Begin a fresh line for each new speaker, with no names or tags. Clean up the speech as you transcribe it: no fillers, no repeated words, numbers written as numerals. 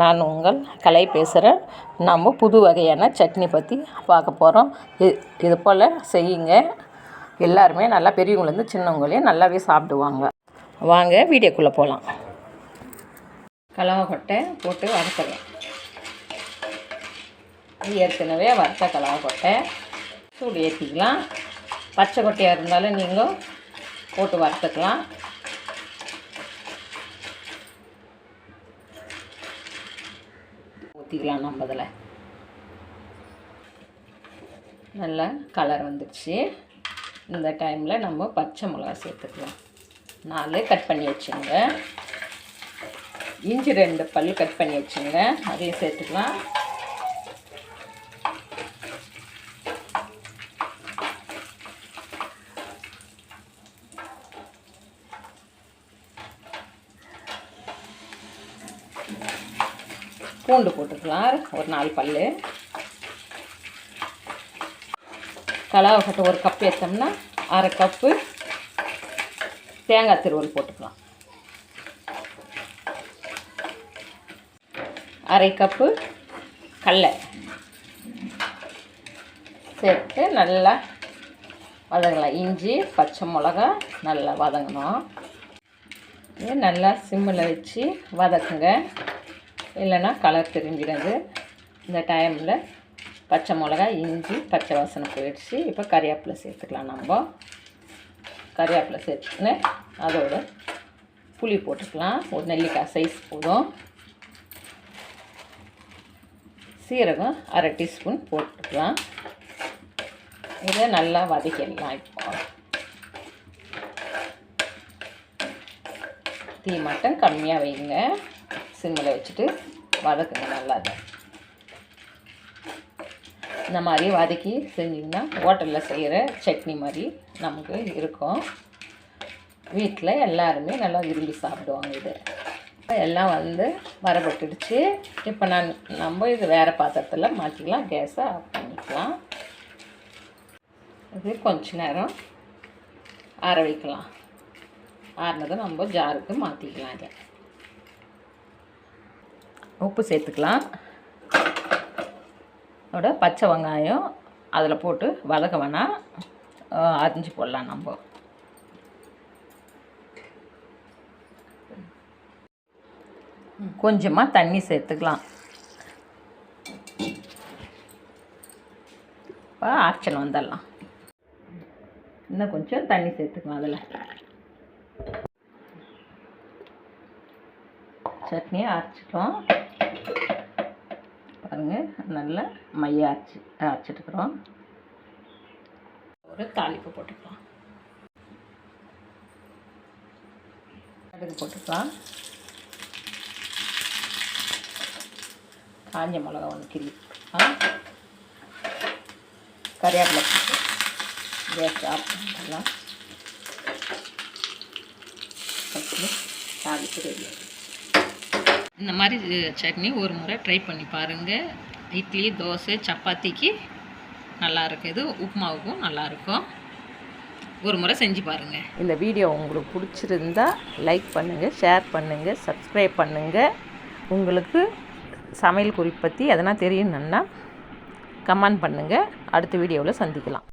நான் உங்கள் கலை பேசுகிறேன். நம்ம புது வகையான சட்னி பற்றி பார்க்க போகிறோம். இது போல் செய்யுங்க. எல்லாருமே நல்லா பெரியவங்கலேருந்து சின்னவங்களையும் நல்லாவே சாப்பிடுவாங்க. வாங்க வீடியோக்குள்ளே போகலாம். கலவக்கொட்டை போட்டு வறுத்துக்கலாம். ஏற்கனவே வறுத்த கலவக்கொட்டை சூடு ஏற்றிக்கலாம். பச்சை கொட்டையாக இருந்தாலும் நீங்கள் போட்டு வறுத்துக்கலாம். ஊற்றிக்கலாம். நம்ம அதில் நல்லா கலர் வந்துடுச்சு. இந்த டைமில் நம்ம பச்சை மிளகா சேர்த்துக்கலாம். 4 கட் பண்ணி வச்சுங்க. இஞ்சி 2 பல் கட் பண்ணி வச்சுங்க. அதையும் சேர்த்துக்கலாம். பூண்டு போட்டுக்கலாம். ஒரு 4 பல். கலவக்கொட்டை 1 கப் ஏற்றோம்னா 1/2 கப்பு தேங்காய் திருவல் போட்டுக்கலாம். 1/2 கப்பு கடலை சேர்த்து நல்லா வதங்கலாம். இஞ்சி பச்சை மிளகா நல்லா வதங்கணும். இது நல்லா சிம்மில் வச்சு வதக்குங்க, இல்லைன்னா கலர் தெரிஞ்சிடாது. இந்த டைமில் பச்சை மிளகா இஞ்சி பச்சை வாசனை போயிடுச்சு. இப்போ கறிவேப்பிலை சேர்த்துக்கலாம். நம்ம கறிவேப்பிலை சேர்த்துன்னு அதோட புளி போட்டுக்கலாம். ஒரு நெல்லிக்காய் சைஸ் போதும். சீரகம் 1/2 டீஸ்பூன் போட்டுக்கலாம். இதை நல்லா வதக்கிடலாம். இப்போ தீ மட்டும் கம்மியாக வைங்க. சிம்மில் வச்சுட்டு வதக்குங்க. நல்லா இந்த மாதிரி வதக்கி செஞ்சிங்கன்னா ஹோட்டலில் செய்கிற சட்னி மாதிரி நமக்கு இருக்கும். வீட்டில் எல்லாருமே நல்லா விரும்பி சாப்பிடுவாங்க. இது எல்லாம் வரப்பட்டுடுச்சு. இப்போ நம்ம இது வேறு பாத்திரத்தில் மாற்றிக்கலாம். கேஸை ஆஃப் பண்ணிக்கலாம். இது கொஞ்ச நேரம் ஆற வைக்கலாம். ஆறினதை நம்ம ஜாருக்கு மாற்றிக்கலாம். இதை உப்பு சேர்த்துக்கலாம். அதோட பச்சை வெங்காயம் அதில் போட்டு வதக்க வேணாம், அரிஞ்சு போடலாம். நம்ம கொஞ்சமாக தண்ணி சேர்த்துக்கலாம். இப்போ ஆக்ஷன் வந்துடலாம். இன்னும் கொஞ்சம் தண்ணி சேர்த்துக்கலாம். அதில் சட்னியை அரைச்சிட்டோம். பாருங்கள், நல்லா மைய அரைச்சிட்டுக்கிறோம். ஒரு தாளிப்பு போட்டுக்கலாம். கடுகு போட்டுக்கலாம். காஞ்ச மிளகா 1 கிள்ளிக்கலாம். கறிவேப்பிலை போட்டு கேஸ் ஆஃப் பண்ணிக்கலாம். தாளிப்பு ரெடி. இந்த மாதிரி சட்னி ஒரு முறை ட்ரை பண்ணி பாருங்கள். இட்லி தோசை சப்பாத்திக்கு நல்லா இருக்குது. உப்புமாவுக்கும் நல்லாயிருக்கும். ஒரு முறை செஞ்சு பாருங்கள். இந்த வீடியோ உங்களுக்கு பிடிச்சிருந்தா லைக் பண்ணுங்கள், ஷேர் பண்ணுங்கள், சப்ஸ்கிரைப் பண்ணுங்கள். உங்களுக்கு சமையல் குறிப்பு பற்றி எதனா தெரியணுன்னா கமெண்ட் பண்ணுங்கள். அடுத்த வீடியோவில் சந்திக்கலாம்.